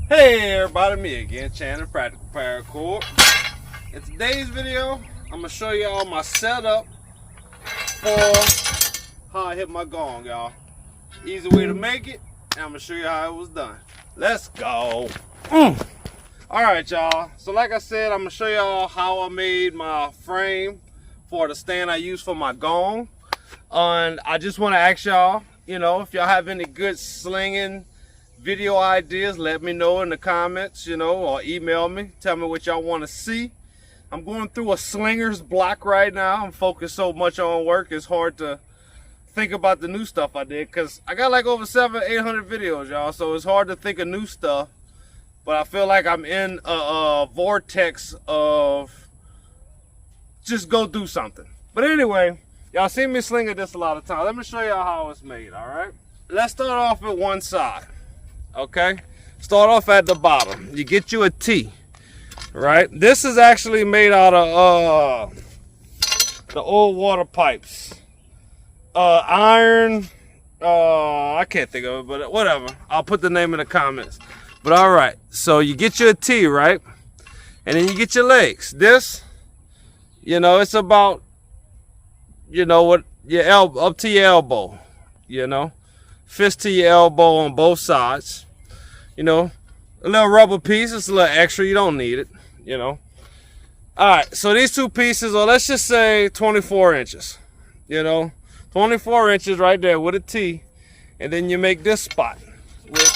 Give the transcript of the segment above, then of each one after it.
Hey everybody, me again, Channing Practical Paracord. In today's video, I'm gonna show y'all my setup for how I hit my gong, y'all. Easy way to make it, and I'm gonna show you how it was done. Let's go. Alright y'all, so like I said, I'm gonna show y'all how I made my frame for the stand I use for my gong. And I just want to ask y'all, if y'all have any good slinging video ideas, let me know in the comments, or email me. Tell me what y'all want to see. I'm going through a slinger's block right now. I'm focused so much on work, it's hard to think about the new stuff I did, because I got like over 700-800 videos, y'all, so it's hard to think of new stuff. But I feel like I'm in a vortex of just go do something. But anyway, y'all see me slinging this a lot of times. Let me show y'all how it's made, all right? Let's start off with one side. Okay, start off at the bottom. You get you a T, right? This is actually made out of the old water pipes, iron. I can't think of it, but whatever. I'll put the name in the comments. But all right, so you get you a T, right? And then you get your legs. This, it's about, what your elbow up to your elbow, fist to your elbow on both sides. A little rubber piece, it's a little extra, you don't need it, All right, so these two pieces, or let's just say 24 inches, 24 inches right there with a T. And then you make this spot, which,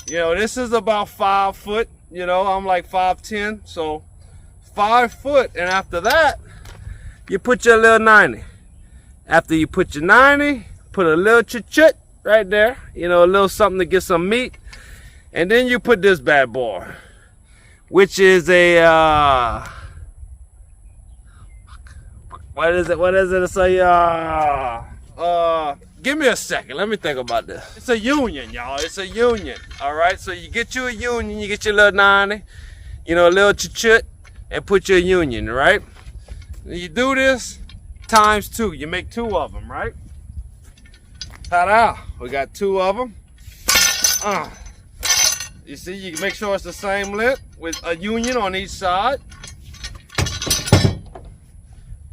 this is about 5 foot, I'm like 5'10", so 5 foot. And after that, you put your little 90. After you put your 90, put a little chut right there, a little something to get some meat. And then you put this bad boy, which is a, what is it? It's a, give me a second. Let me think about this. It's a union, y'all. It's a union. All right. So you get you a union, you get your little 90, a little chut, and put your union, right? And you do this times 2. You make 2 of them, right? Ta-da. We got 2 of them. You see, you can make sure it's the same length with a union on each side.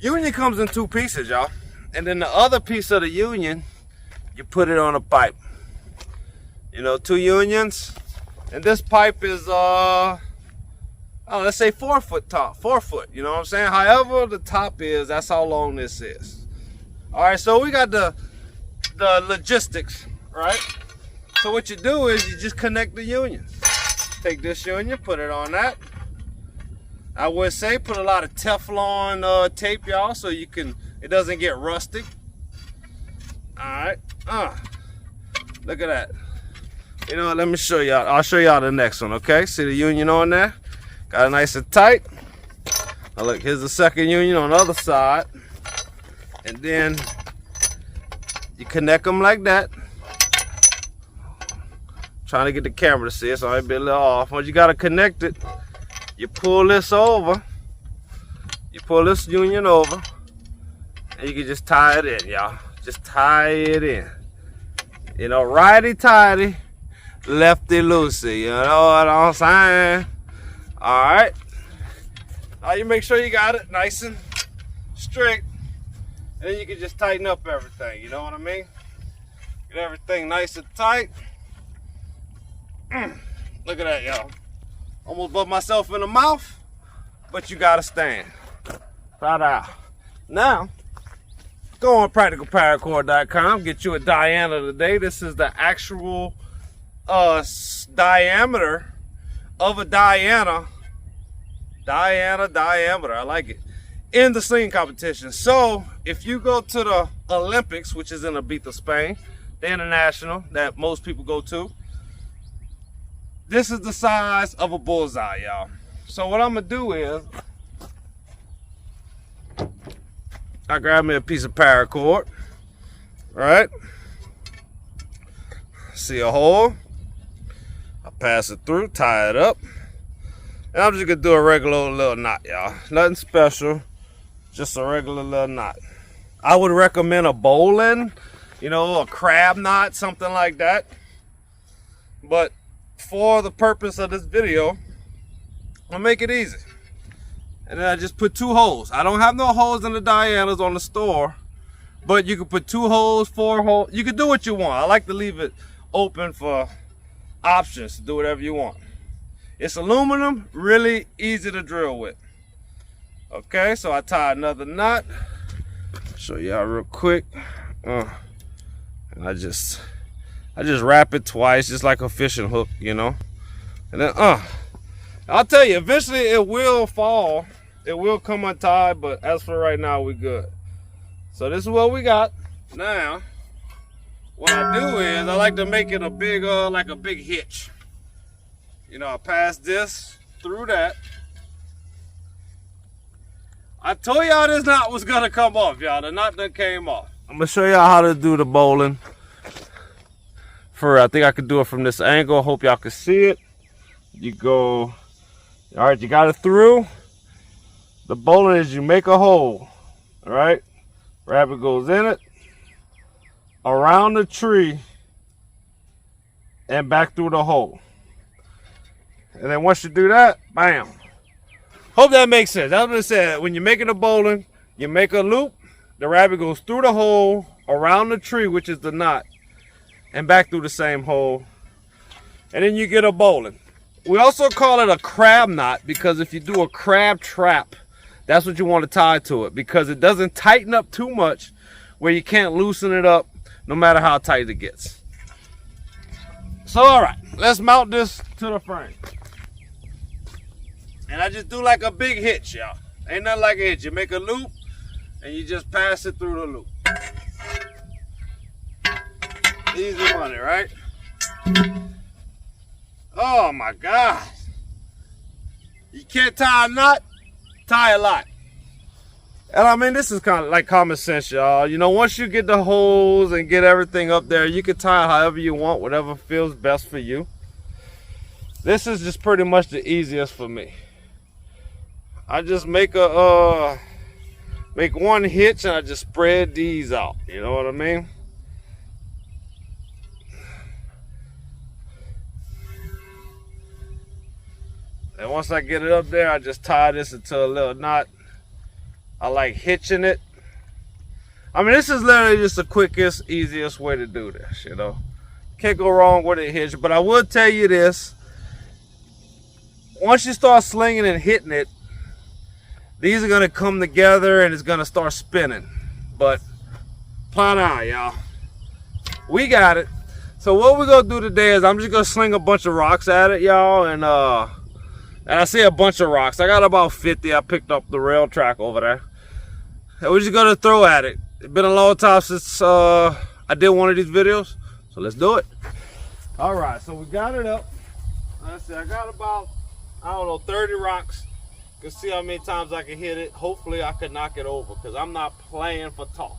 Union comes in 2 pieces, y'all. And then the other piece of the union, you put it on a pipe. 2 unions. And this pipe is, let's say 4 foot top, 4 foot, you know what I'm saying? However the top is, that's how long this is. All right, so we got the logistics, right? So what you do is you just connect the unions. Take this union, put it on that. I would say put a lot of Teflon tape, y'all, so it doesn't get rusty. All right, look at that. Let me show y'all. I'll show y'all the next one, okay? See the union on there? Got it nice and tight. Now look, here's the second union on the other side. And then you connect them like that. Trying to get the camera to see it, so I might be a little off. Once you gotta connect it, you pull this over. You pull this union over, and you can just tie it in, y'all. Just tie it in. Righty-tighty, lefty-loosey. You know what I'm saying? All right. Now you make sure you got it nice and strict, and then you can just tighten up everything. You know what I mean? Get everything nice and tight. Look at that, y'all. Almost bumped myself in the mouth, but you gotta stand. Ta-da. Now, go on practicalparacord.com, get you a diameter today. This is the actual diameter of a diameter. I like it. In the sling competition. So, if you go to the Olympics, which is in Ibiza, Spain, the international that most people go to, this is the size of a bullseye, y'all. So what I'm gonna do is, I grab me a piece of paracord, right? See a hole, I pass it through, tie it up, and I'm just gonna do a regular little knot, y'all. Nothing special, just a regular little knot. I would recommend a bowline, a crab knot, something like that. But for the purpose of this video, I'll make it easy. And then I just put 2 holes. I don't have no holes in the diameters on the store, but you can put 2 holes, 4 holes. You can do what you want. I like to leave it open for options to do whatever you want. It's aluminum, really easy to drill with. Okay, so I tie another knot. Show y'all real quick. And I just wrap it twice, just like a fishing hook, you know. And then I'll tell you, eventually it will fall. It will come untied, but as for right now, we're good. So this is what we got. Now, what I do is I like to make it a big, like a big hitch. You know, I pass this through that. I told y'all this knot was gonna come off, y'all. The knot that came off. I'm gonna show y'all how to do the bowling. I think I could do it from this angle. Hope y'all can see it. You go, all right, you got it through. The bowling is you make a hole, all right? Rabbit goes in it, around the tree, and back through the hole. And then once you do that, bam. Hope that makes sense. That's what it said. When you're making a bowling, you make a loop, the rabbit goes through the hole, around the tree, which is the knot, and back through the same hole. And then you get a bowling. We also call it a crab knot because if you do a crab trap, that's what you want to tie to it, because it doesn't tighten up too much where you can't loosen it up no matter how tight it gets. So all right, let's mount this to the frame. And I just do like a big hitch, y'all. Ain't nothing like a hitch. You make a loop and you just pass it through the loop. Easy money, right? Oh my God. You can't tie a knot, tie a lot. And I mean, this is kind of like common sense, y'all. You know, once you get the holes and get everything up there, you can tie however you want, whatever feels best for you. This is just pretty much the easiest for me. I just make a make one hitch and I just spread these out. You know what I mean? And once I get it up there, I just tie this into a little knot. I like hitching it. I mean, this is literally just the quickest, easiest way to do this, you know. Can't go wrong with a hitch, but I will tell you this. Once you start slinging and hitting it, these are gonna come together and it's gonna start spinning. But plan out, y'all. We got it. So what we're gonna do today is I'm just gonna sling a bunch of rocks at it, y'all, and I say a bunch of rocks. I got about 50. I picked up the rail track over there. And we're just gonna throw at it. It's been a long time since I did one of these videos, so let's do it. All right, so we got it up. Let's see, I got about, I don't know, 30 rocks. You can see how many times I can hit it. Hopefully I can knock it over because I'm not playing for toss.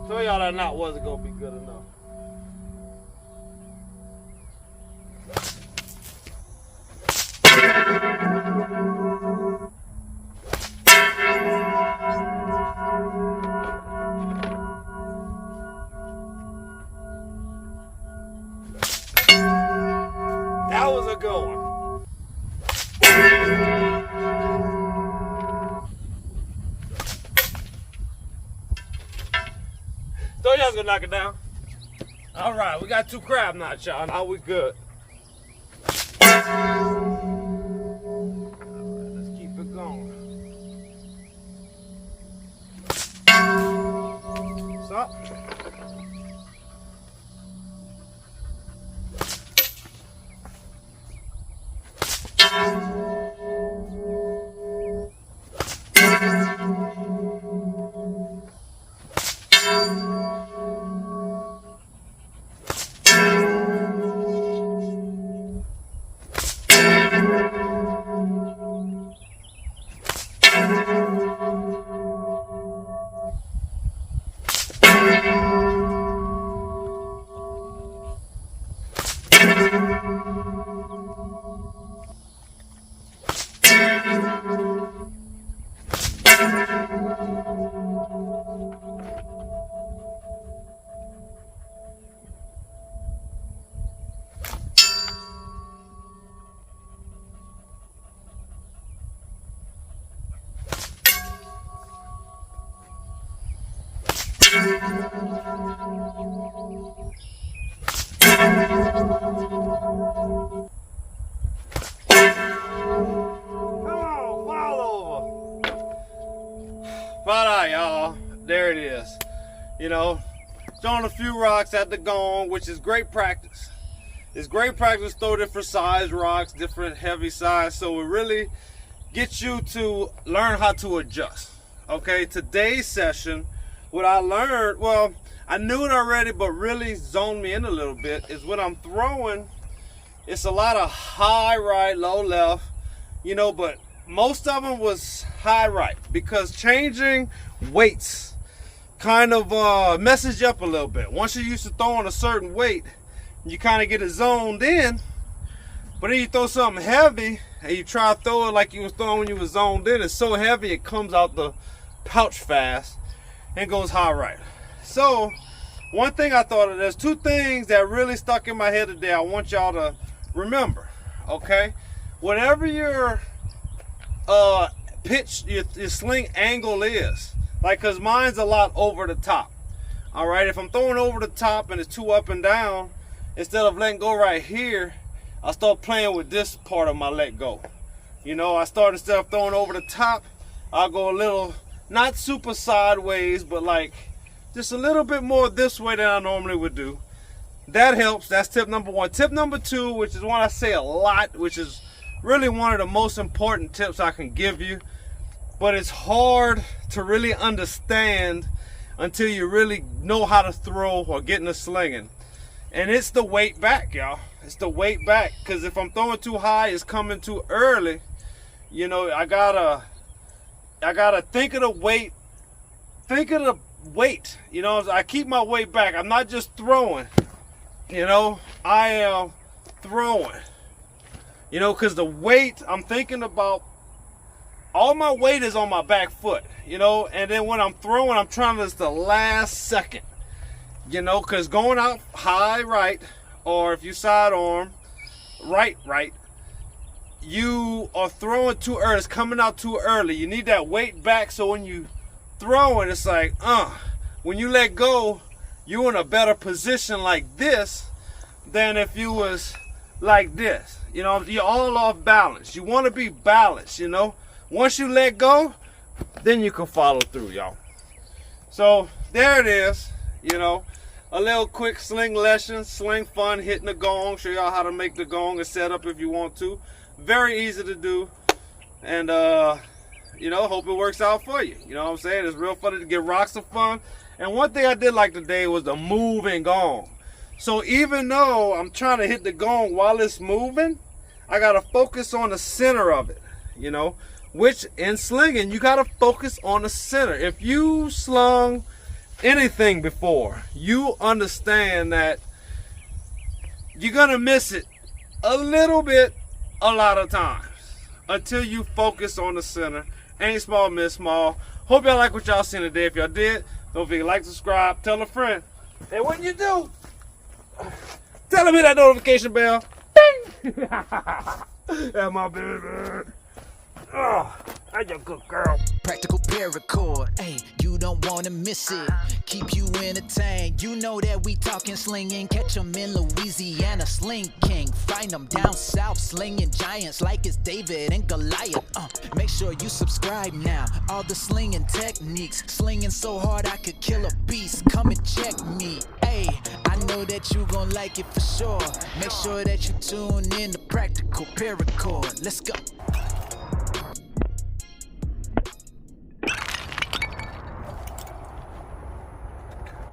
Tell y'all that knot wasn't gonna be good enough. That was a good one. Thought y'all was gonna knock it down. All right, we got 2 crab knots, y'all. Now we good. All right, let's keep it going. Stop. Right, y'all. There it is. You know, throwing a few rocks at the gong, which is great practice. It's great practice to throw different size rocks, different heavy size, so it really gets you to learn how to adjust. Okay, today's session, what I learned, well, I knew it already, but really zoned me in a little bit, is when I'm throwing, it's a lot of high right, low left, you know, but most of them was high right, because changing weights kind of messes you up a little bit. Once you're used to throwing a certain weight, you kind of get it zoned in, but then you throw something heavy and you try to throw it like you was throwing when you was zoned in. It's so heavy it comes out the pouch fast and goes high right. So one thing I thought of, there's two things that really stuck in my head today I want y'all to remember. Okay, whatever your pitch, your sling angle is, like, cause mine's a lot over the top. All right, if I'm throwing over the top and it's too up and down, instead of letting go right here, I start playing with this part of my let go. You know, I start, instead of throwing over the top, I'll go a little, not super sideways, but like just a little bit more this way than I normally would do. That helps. That's tip number one. Tip number two, which is one I say a lot, which is really one of the most important tips I can give you, but it's hard to really understand until you really know how to throw or get in the slinging. And it's the weight back, y'all. It's the weight back, because if I'm throwing too high, it's coming too early. You know, I gotta think of the weight. Think of the weight. You know, I keep my weight back. I'm not just throwing. You know, I am throwing. You know, because the weight, I'm thinking about, all my weight is on my back foot. You know, and then when I'm throwing, I'm trying to, it's the last second. You know, because going out high right, or if you sidearm right, you are throwing too early. It's coming out too early. You need that weight back, so when you throw it, it's like, when you let go, you're in a better position like this than if you was like this. You know, you're all off balance. You want to be balanced, you know. Once you let go, then you can follow through, y'all. So there it is. You know, a little quick sling lesson, sling fun, hitting the gong, show y'all how to make the gong and set up if you want to. Very easy to do, and you know, hope it works out for you. You know what I'm saying? It's real funny to get rocks of fun. And one thing I did like today was the moving gong. So even though I'm trying to hit the gong while it's moving, I gotta focus on the center of it. You know, which in slinging, you gotta focus on the center. If you slung anything before, you understand that you're gonna miss it a little bit a lot of times until you focus on the center. Ain't small, miss small. Hope y'all like what y'all seen today. If y'all did, don't forget to like, subscribe, tell a friend. And when you do, tell them hit that notification bell. Ding! That's my baby. Oh, that's a good girl. Practical paracord, hey, you don't wanna miss it. Keep you entertained. You know that we talking slinging. Catch 'em in Louisiana, Sling King. Find 'em down south, slinging giants like it's David and Goliath. Make sure you subscribe now. All the slinging techniques, slinging so hard I could kill a beast. Come and check me, hey. I know that you gon' like it for sure. Make sure that you tune in to Practical Paracord. Let's go.